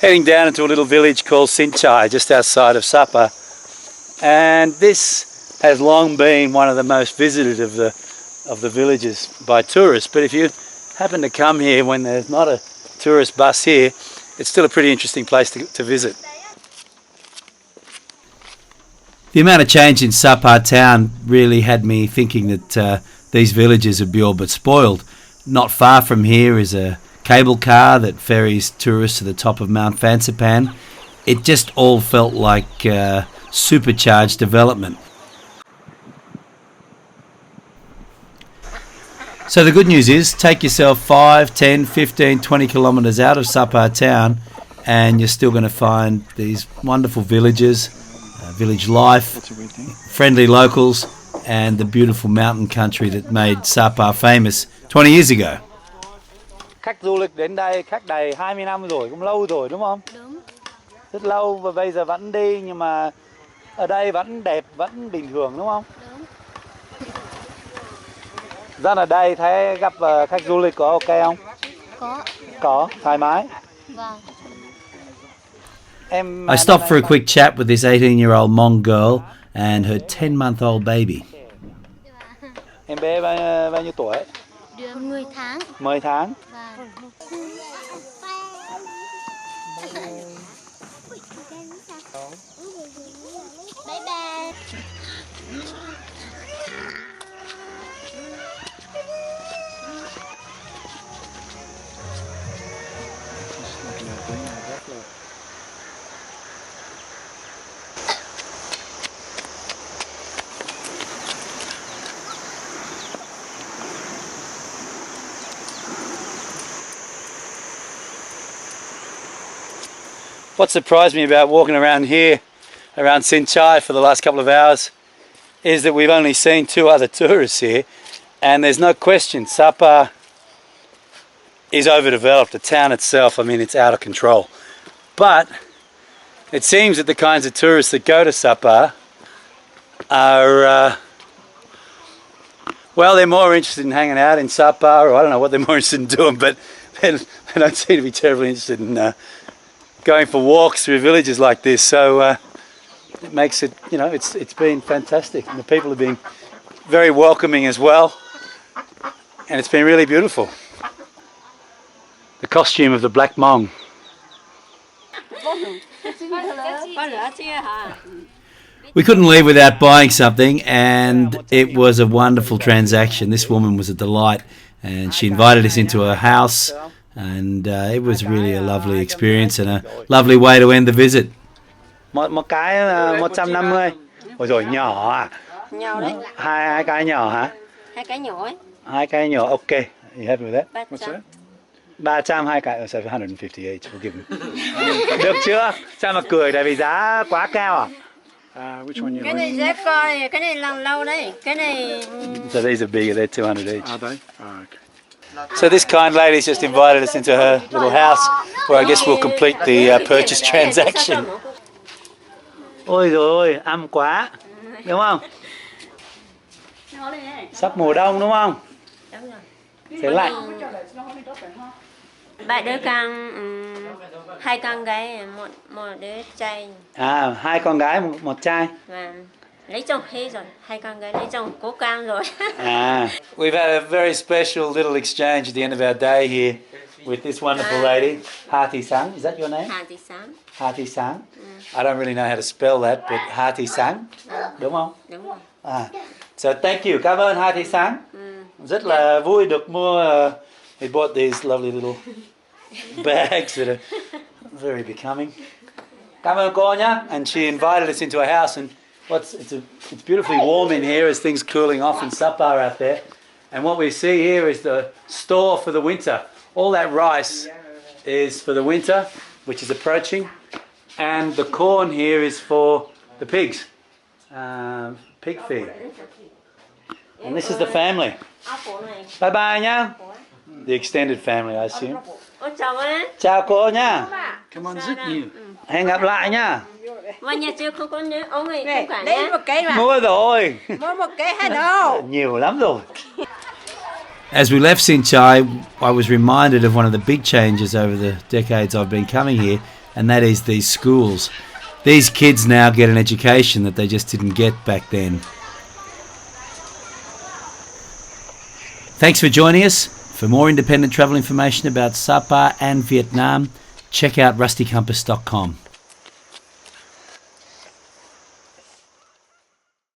Heading down into a little village called Sinchai, just outside of Sapa, and this has long been one of the most visited of the villages by tourists. But if you happen to come here when there's not a tourist bus here, it's still a pretty interesting place to visit. The amount of change in Sapa town really had me thinking that these villages would be all but spoiled. Not far from here is a cable car that ferries tourists to the top of Mount Fansipan. It just all felt like supercharged development. So the good news is, take yourself 5, 10, 15, 20 kilometres out of Sapa town and you're still going to find these wonderful villages, village life, friendly locals and the beautiful mountain country that made Sapa famous 20 years ago. Khách du lịch đến đây cách đây 20 năm rồi, cũng lâu rồi đúng không? Đúng. Rất lâu và bây giờ vẫn đi nhưng mà ở đây vẫn đẹp, vẫn bình thường đúng không? Đúng. Dân ở đây thấy gặp khách du lịch có ok không? Có. Có, thoải mái. Vâng. I stopped for a quick chat with this 18-year-old Hmong girl and her 10-month-old baby. Em bé bao nhiêu tuổi? 10 tháng. 10 tháng. Bye bye. What surprised me about walking around here, around Sinchai for the last couple of hours, is that we've only seen 2 other tourists here, and there's no question Sapa is overdeveloped. The town itself, I mean, it's out of control. But it seems that the kinds of tourists that go to Sapa are, well, they're more interested in hanging out in Sapa, or I don't know what they're more interested in doing, but they don't seem to be terribly interested in going for walks through villages like this. So it makes it, you know, it's been fantastic, and the people have been very welcoming as well, and it's been really beautiful. The costume of the black Hmong. We couldn't leave without buying something, and it was a wonderful transaction. This woman was a delight, and she invited us into her house, and it was really a lovely experience and a lovely way to end the visit. Một cái 150. Ôi rồi nhỏ à? Nhỏ đấy. Hai cái nhỏ hả? 2 cái nhỏ ấy. 2 cái nhỏ, okay. You happy with that? 300. 300 2 cái, so 150 each. We'll give them. Được chưa? Sao mà cười, tại vì giá quá cao à? Which one you Cái like? này giá coi, cái này lâu lâu đấy. Cái này. So these are bigger, they're 200 each. Are they? Oh, okay. So this kind lady's just invited us into her little house, where I guess we'll complete the purchase transaction. Ôi rồi ôi, âm quá, đúng không? Sắp mùa đông đúng không? Sẽ lạnh. Ba đứa con, 2 con gái, một đứa trai. À, 2 con gái, một trai. Và lấy chồng hết rồi, 2 con gái lấy chồng cố căng rồi. We've had a very special little exchange at the end of our day here with this wonderful lady, Hati Sang. Is that your name? Hati Sang. Hati Sang. I don't really know how to spell that, but Hati Sang, đúng không? Đúng rồi. So thank you, cảm ơn Hati Sang. Rất là vui được mua. He bought these lovely little bags that are very becoming. Cảm ơn cô nhé. And she invited us into her house, and it's beautifully warm in here as things cooling off in Sapa out there. And what we see here is the store for the winter. All that rice is for the winter, which is approaching, and the corn here is for the pigs, pig feed. And this is the family. Bye bye nha. The extended family, I assume. Chào cô nha. Come on, zip you. Hẹn gặp lại nha. Mà nhà chưa không có nhớ ông ấy không cả nhé. Một cái mà. Mua rồi. Mua một cái hết đâu. Nhiều lắm rồi. As we left Sinchai, I was reminded of one of the big changes over the decades I've been coming here, and that is these schools. These kids now get an education that they just didn't get back then. Thanks for joining us. For more independent travel information about Sapa and Vietnam, check out rustycompass.com.